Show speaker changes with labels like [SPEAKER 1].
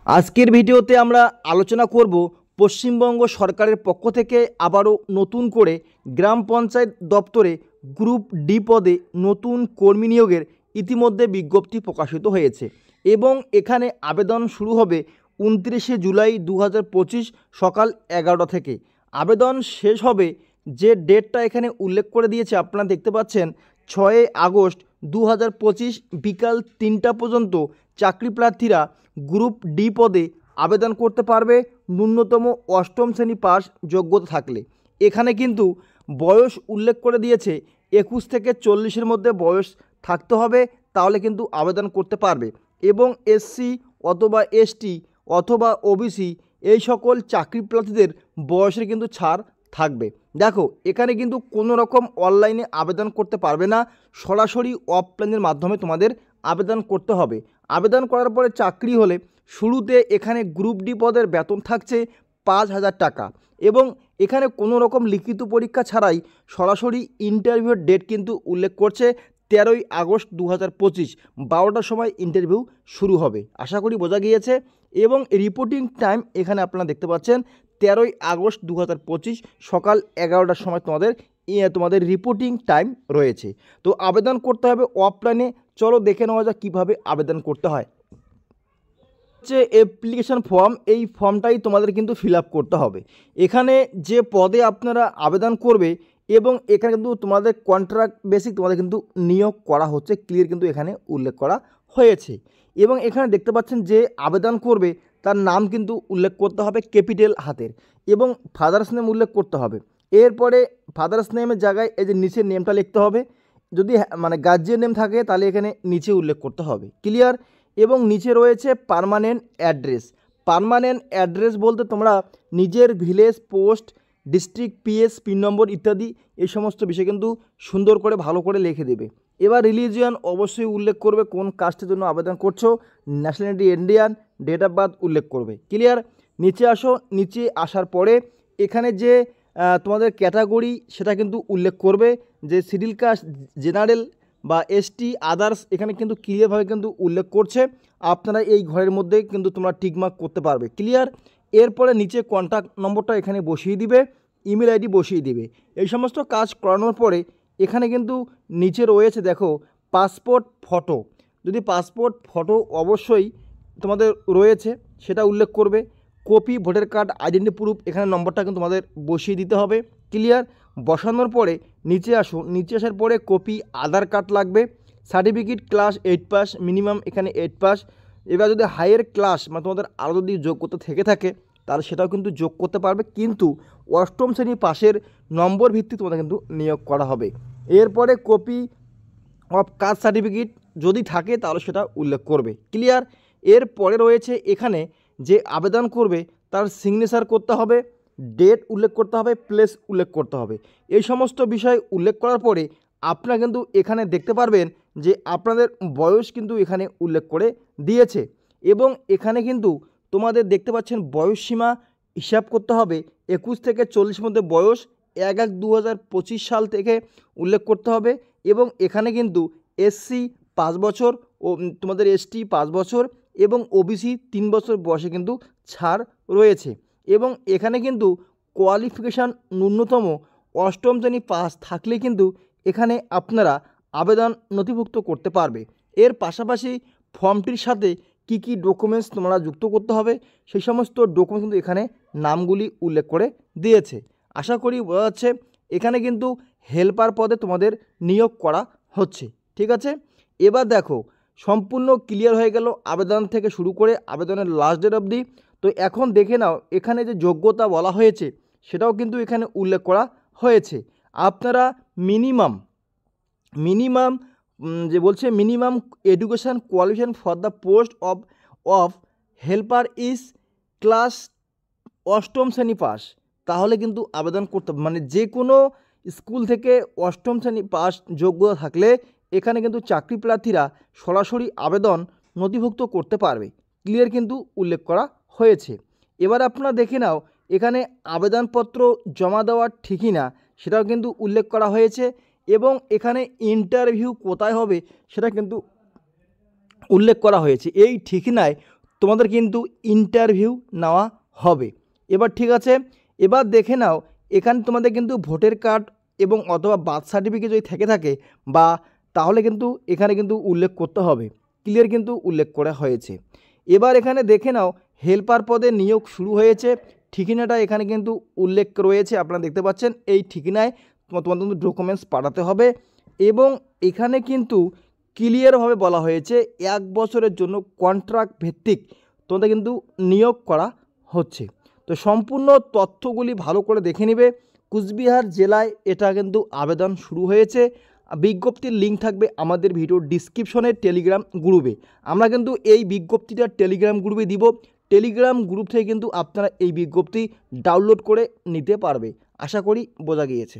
[SPEAKER 1] আজকের ভিডিওতে আমরা আলোচনা করব পশ্চিমবঙ্গ সরকারের পক্ষ থেকে আবারও নতুন করে গ্রাম পঞ্চায়েত দপ্তরে গ্রুপ ডি পদে নতুন কর্মী নিয়োগের ইতিমধ্যে বিজ্ঞপ্তি প্রকাশিত হয়েছে এবং এখানে আবেদন শুরু হবে 29শে জুলাই 2025 সকাল 11টা থেকে। আবেদন শেষ হবে যে ডেটটা এখানে উল্লেখ করে দিয়েছে আপনারা দেখতে পাচ্ছেন 6 আগস্ট 2025 বিকাল 3টা পর্যন্ত চাকরি প্রার্থীরা গ্রুপ ডি পদে আবেদন করতে পারবে ন্যূনতম অষ্টম শ্রেণী পাস যোগ্যতা থাকলে। এখানে কিন্তু বয়স উল্লেখ করে দিয়েছে 21 থেকে 40-এর মধ্যে বয়স থাকতে হবে, তাহলে কিন্তু আবেদন করতে পারবে। এবং এসসি অথবা এসটি অথবা ওবিসি এই সকল চাকরি প্রার্থীদের বয়সের কিন্তু ছাড় থাকবে। দেখো এখানে কিন্তু কোনো রকম অনলাইনে আবেদন করতে পারবে না, সরাসরি অফলাইনের মাধ্যমে তোমাদের আবেদন করতে হবে। আবেদন করার পরে চাকরি হলে শুরুতে এখানে গ্রুপ ডি পদের বেতন থাকছে 5,000 টাকা এবং এখানে কোনো রকম লিখিত পরীক্ষা ছাড়াই সরাসরি ইন্টারভিউর ডেট কিন্তু উল্লেখ করছে 13ই আগস্ট 2025 12টার সময় ইন্টারভিউ শুরু হবে। আশা করি বোঝা গিয়েছে। এবং রিপোর্টিং টাইম এখানে আপনারা দেখতে পাচ্ছেন 13ই আগস্ট 2025 সকাল 11টার সময় তোমাদের রিপোর্টিং টাইম রয়েছে। তো আবেদন করতে হবে অফলাইনে। চলো দেখে নেওয়া যাক কীভাবে আবেদন করতে হয়। হচ্ছে অ্যাপ্লিকেশন ফর্ম, এই ফর্মটাই তোমাদের কিন্তু ফিল আপ করতে হবে। এখানে যে পদে আপনারা আবেদন করবে এবং এখানে কিন্তু তোমাদের কন্ট্রাক্ট বেসিক তোমাদের কিন্তু নিয়োগ করা হচ্ছে, ক্লিয়ার কিন্তু এখানে উল্লেখ করা হয়েছে। এবং এখানে দেখতে পাচ্ছেন যে আবেদন করবে তার নাম কিন্তু উল্লেখ করতে হবে ক্যাপিটাল হাতের এবং ফাদার্স নেম উল্লেখ করতে হবে। এরপরে ফাদার্স নেমের জায়গায় এই যে নিচের নেমটা লিখতে হবে, যদি মানে গার্জিয়ান নেম থাকে তাহলে এখানে নিচে উল্লেখ করতে হবে, ক্লিয়ার। এবং নিচে রয়েছে পার্মানেন্ট অ্যাড্রেস। পার্মানেন্ট অ্যাড্রেস বলতে তোমরা নিজের village, post, district, PS, pin number ইত্যাদি এই সমস্ত বিষয় কিন্তু সুন্দর করে ভালো করে লিখে দেবে। এবার রিলিজিয়ান অবশ্যই উল্লেখ করবে, কোন কাস্টের জন্য আবেদন করছো, nationality Indian, date of birth উল্লেখ করবে, ক্লিয়ার। নিচে আসো, নিচে আসার পরে এখানে যে তোমাদের ক্যাটাগরি সেটা কিন্তু উল্লেখ করবে, যে শিডিউল কাস্ট, জেনারেল বা এসটি, আদার্স এখানে কিন্তু ক্লিয়ারভাবে কিন্তু উল্লেখ করছে। আপনারা এই ঘরের মধ্যে কিন্তু তোমরা টিকমার্ক করতে পারবে, ক্লিয়ার। এরপরে নিচে কন্ট্যাক্ট নম্বরটা এখানে বসিয়ে দিবে, ইমেল আইডি বসিয়ে দিবে। এই সমস্ত কাজ করানোর পরে এখানে কিন্তু নিচে রয়েছে দেখো পাসপোর্ট ফটো, যদি পাসপোর্ট ফটো অবশ্যই তোমাদের রয়েছে সেটা উল্লেখ করবে। Copy voter card, identity proof এখানে নম্বরটা কিন্তু তোমাদের বসিয়ে দিতে হবে, ক্লিয়ার। বসানোর পরে নিচে আসো, নিচে আসার পরে কপি আধার কার্ড লাগবে, সার্টিফিকেট ক্লাস 8 পাস, মিনিমাম এখানে 8 পাস। এবার যদি হায়ার ক্লাস মানে তোমাদের আরও যদি যোগ্যতা থেকে থাকে তাহলে সেটাও কিন্তু যোগ করতে পারবে, কিন্তু অষ্টম শ্রেণী পাশের নম্বর ভিত্তি তোমাদের কিন্তু নিয়োগ করা হবে। এরপরে কপি অফ কাস্ট সার্টিফিকেট যদি থাকে তাহলে সেটা উল্লেখ করবে, ক্লিয়ার। এরপরে রয়েছে এখানে যে আবেদন করবে তার সিগনেচার করতে হবে, ডেট উল্লেখ করতে হবে, প্লেস উল্লেখ করতে হবে। এই সমস্ত বিষয় উল্লেখ করার পরে আপনারা কিন্তু এখানে দেখতে পারবেন যে আপনাদের বয়স কিন্তু এখানে উল্লেখ করে দিয়েছে। এবং এখানে কিন্তু তোমাদের দেখতে পাচ্ছেন বয়স সীমা হিসাব করতে হবে 21 থেকে 40 মধ্যে বয়স 1/1/2025 সাল থেকে উল্লেখ করতে হবে। এবং এখানে কিন্তু এসসি 5 বছর ও তোমাদের এসটি 5 বছর এবং ওবিসি 3 বছর বয়সে কিন্তু ছাড় রয়েছে। এবং এখানে কিন্তু কোয়ালিফিকেশান ন্যূনতম অষ্টম শ্রেণী পাস থাকলে কিন্তু এখানে আপনারা আবেদন নথিভুক্ত করতে পারবে। এর পাশাপাশি ফর্মটির সাথে কি কি ডকুমেন্টস তোমরা যুক্ত করতে হবে সেই সমস্ত ডকুমেন্টস কিন্তু এখানে নামগুলি উল্লেখ করে দিয়েছে। আশা করি বোঝা যাচ্ছে। এখানে কিন্তু হেল্পার পদে তোমাদের নিয়োগ করা হচ্ছে, ঠিক আছে। এবার দেখো সম্পূর্ণ ক্লিয়ার হয়ে গেল আবেদন থেকে শুরু করে আবেদনের লাস্ট ডেট অবধি। তো এখন দেখে নাও এখানে যে যোগ্যতা বলা হয়েছে সেটাও কিন্তু এখানে উল্লেখ করা হয়েছে। আপনারা মিনিমাম যে বলছে minimum education qualification for the post of helper is class অষ্টম শ্রেণী পাস, তাহলে কিন্তু আবেদন করতে মানে যে কোনো স্কুল থেকে অষ্টম শ্রেণী পাস যোগ্যতা থাকলে এখানে কিন্তু চাকরি প্রার্থীরা সরাসরি আবেদন নথিভুক্ত করতে পারবে, ক্লিয়ার কিন্তু উল্লেখ করা হয়েছে। এবার আপনারা দেখে নাও এখানে আবেদনপত্র জমা দেওয়ার ঠিকই না সেটাও কিন্তু উল্লেখ করা হয়েছে। এবং এখানে ইন্টারভিউ কোথায় হবে সেটা কিন্তু উল্লেখ করা হয়েছে। এই ঠিকানায় তোমাদের কিন্তু ইন্টারভিউ নেওয়া হবে। এবার ঠিক আছে, এবার দেখে নাও এখানে তোমাদের কিন্তু ভোটার কার্ড এবং অথবা বার্থ সার্টিফিকেট যদি থেকে থাকে বা তাহলে কিন্তু এখানে কিন্তু উল্লেখ করতে হবে, ক্লিয়ার কিন্তু উল্লেখ করা হয়েছে। এবার এখানে দেখে নাও হেল্পার পদে নিয়োগ শুরু হয়েছে, ঠিকানাটা এখানে কিন্তু উল্লেখ রয়েছে, আপনারা দেখতে পাচ্ছেন। এই ঠিকানায় তোমাদের কিন্তু ডকুমেন্টস পাঠাতে হবে এবং এখানে কিন্তু ক্লিয়ারভাবে বলা হয়েছে 1 বছরের জন্য কন্ট্রাক্ট ভিত্তিক তোমাদের কিন্তু নিয়োগ করা হচ্ছে। তো সম্পূর্ণ তথ্যগুলি ভালো করে দেখে নেবে। কুচবিহার জেলায় এটা কিন্তু আবেদন শুরু হয়েছে। বিজ্ঞপ্তির লিঙ্ক থাকবে আমাদের ভিডিও ডিসক্রিপশনে টেলিগ্রাম গ্রুপে। আমরা কিন্তু এই বিজ্ঞপ্তিটা টেলিগ্রাম গ্রুপে দিব। টেলিগ্রাম গ্রুপ থেকে কিন্তু আপনারা এই বিজ্ঞপ্তি ডাউনলোড করে নিতে পারবে। আশা করি বোঝা গিয়েছে।